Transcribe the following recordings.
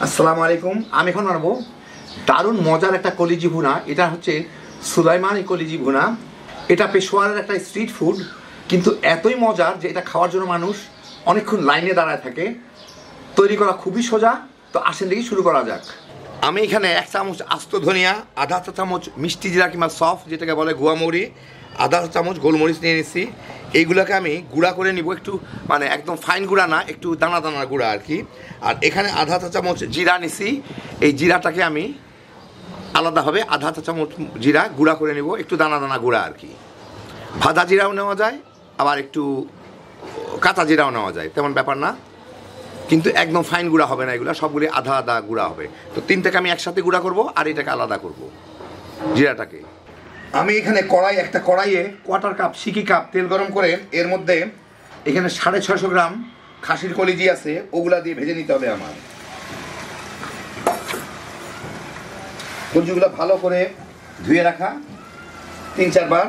আসসালামু আলাইকুম। আমি এখন বানাবো দারুণ মজার একটা কলিজি ভুনা। এটা হচ্ছে সুলাইমানি কলিজি ভুনা। এটা পেশোয়ারের একটা স্ট্রিট ফুড, কিন্তু এতই মজার যে এটা খাওয়ার জন্য মানুষ অনেকক্ষণ লাইনে দাঁড়ায় থাকে। তৈরি করা খুবই সোজা। তো আসেন দেখি শুরু করা যাক। আমি এখানে 1 চামচ আস্ত ধনিয়া, আধা চা চামচ মিষ্টি জিরা কিংবা সফ যেটাকে বলে গুয়ামরি, আধা চামচ গোলমরিচ নিয়ে নিচ্ছি। এইগুলোকে আমি গুঁড়া করে নিব, একটু মানে একদম ফাইন গুঁড়া না, একটু দানা দানা গুঁড়া আর কি। আর এখানে আধা চা চামচ জিরা নিছি। এই জিরাটাকে আমি আলাদাভাবে আধা চা চামচ জিরা গুঁড়া করে নিব, একটু দানা দানা গুঁড়া আর কি। ভাজা জিরাও নেওয়া যায়, আবার একটু কাঁচা জিরাও নেওয়া যায়, তেমন ব্যাপার না, কিন্তু একদম ফাইন গুঁড়া হবে না। এগুলো সবগুলি আধা আধা গুঁড়া হবে। তো তিনটাকে আমি একসাথে গুঁড়া করব আর এটাকে আলাদা করব জিরাটাকে। আমি এখানে একটা কড়াইয়ে 1/4 কাপ সিকি কাপ তেল গরম করে এর মধ্যে এখানে 650 গ্রাম খাসির কলিজি আছে, ওগুলা দিয়ে ভেজে নিতে হবে আমার। কলিজিগুলো ভালো করে ধুয়ে রাখা 3-4 বার।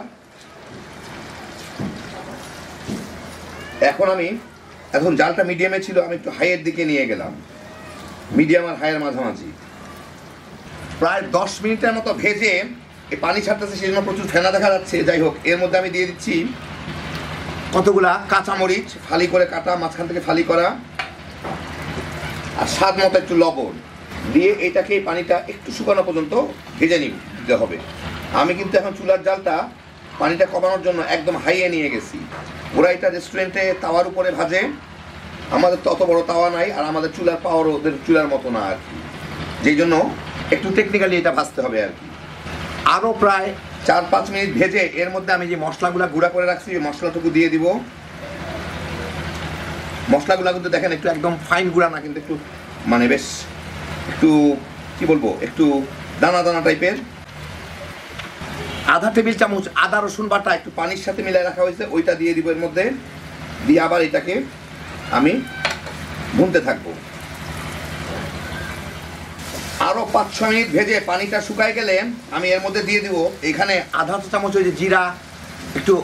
এখন জালটা মিডিয়ামে ছিল, আমি একটু হাইয়ের দিকে নিয়ে গেলাম, মিডিয়াম আর হাইয়ের মাঝামাঝি। প্রায় 10 মিনিটের মতো ভেজে এই পানি ছাড়তেছে, সেই জন্য প্রচুর ফেনা দেখা যাচ্ছে। যাই হোক, এর মধ্যে আমি দিয়ে দিচ্ছি কতগুলা কাঁচামরিচ ফালি করে কাটা, মাঝখান থেকে ফালি করা, আর স্বাদ মতো একটু লবণ দিয়ে এটাকে পানিটা একটু শুকানো পর্যন্ত ভেজে নিতে হবে। আমি কিন্তু এখন চুলার জালটা পানিটা কমানোর জন্য একদম হাইয়ে নিয়ে গেছি। ওরা এটা রেস্টুরেন্টে তাওয়ার উপরে ভাজে, আমাদের তো অত বড় তাওয়া নাই, আর আমাদের চুলার পাওয়ার ওদের চুলার মতো না আর কি, যেই জন্য একটু টেকনিক্যালি এটা ভাজতে হবে আর কি। আরও প্রায় 4-5 মিনিট ভেজে এর মধ্যে আমি যে মশলাগুলো গুঁড়া করে রাখছি ওই মশলাটুকু দিয়ে দিব। মশলাগুলো কিন্তু দেখেন একটু একদম ফাইন গুঁড়া না, কিন্তু একটু মানে বেশ একটু কি বলবো, একটু দানা দানা টাইপের। আধা টেবিল চামচ আদা রসুন বাটা একটু পানির সাথে মিলাই রাখা হয়েছে, ওইটা দিয়ে দিব এর মধ্যে। দিয়ে আবার এটাকে আমি ভুনতে থাকবো। আরও 5-6 মিনিট ভেজে পানিটা শুকায় গেলে আমি এর মধ্যে দিয়ে দিব এখানে আধা চা চামচ ওই যে জিরা একটু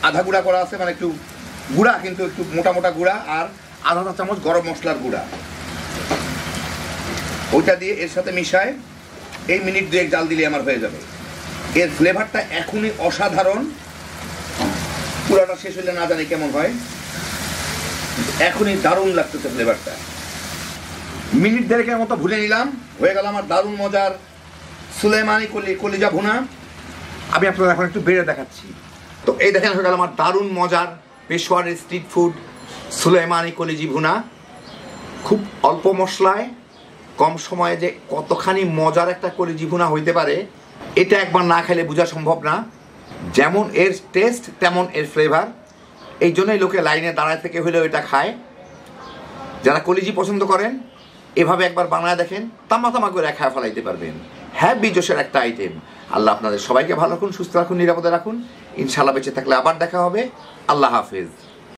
আধা গুঁড়া করা আছে, মানে একটু গুঁড়া কিন্তু একটু মোটা মোটা গুঁড়া, আর আধা চা চামচ গরম মশলার গুঁড়া, ওইটা দিয়ে এর সাথে মিশায় এই মিনিট 2 জাল দিলে আমার হয়ে যাবে। এর ফ্লেভারটা এখনই অসাধারণ, পুরাটা শেষ হলে না জানি কেমন হয়, এখনই দারুণ লাগতেছে ফ্লেভারটা। মিনিট 1.5 মতো ভুলে নিলাম, হয়ে গেল আমার দারুণ মজার সুলাইমানি কলিজা ভুনা। আমি আপনাদের এখন একটু বেড়ে দেখাচ্ছি। তো এই দেখেন, হয়ে গেল আমার দারুণ মজার পেশোয়ারের স্ট্রিট ফুড সুলাইমানি কলিজি ভুনা। খুব অল্প মশলায় কম সময়ে যে কতখানি মজার একটা কলিজি ভুনা হইতে পারে, এটা একবার না খেলে বোঝা সম্ভব না। যেমন এর টেস্ট তেমন এর ফ্লেভার, এই জন্যই লোকে লাইনে দাঁড়ায় থেকে হলেও এটা খায়। যারা কলিজি পছন্দ করেন এভাবে একবার বানায় দেখেন, তামা তামা করে খায় ফেলাইতে পারবেন। হ্যাপি জোশের একটা আইটেম। আল্লাহ আপনাদের সবাইকে ভালো রাখুন, সুস্থ রাখুন, নিরাপদে রাখুন। ইনশাআল্লাহ বেঁচে থাকলে আবার দেখা হবে। আল্লাহ হাফেজ।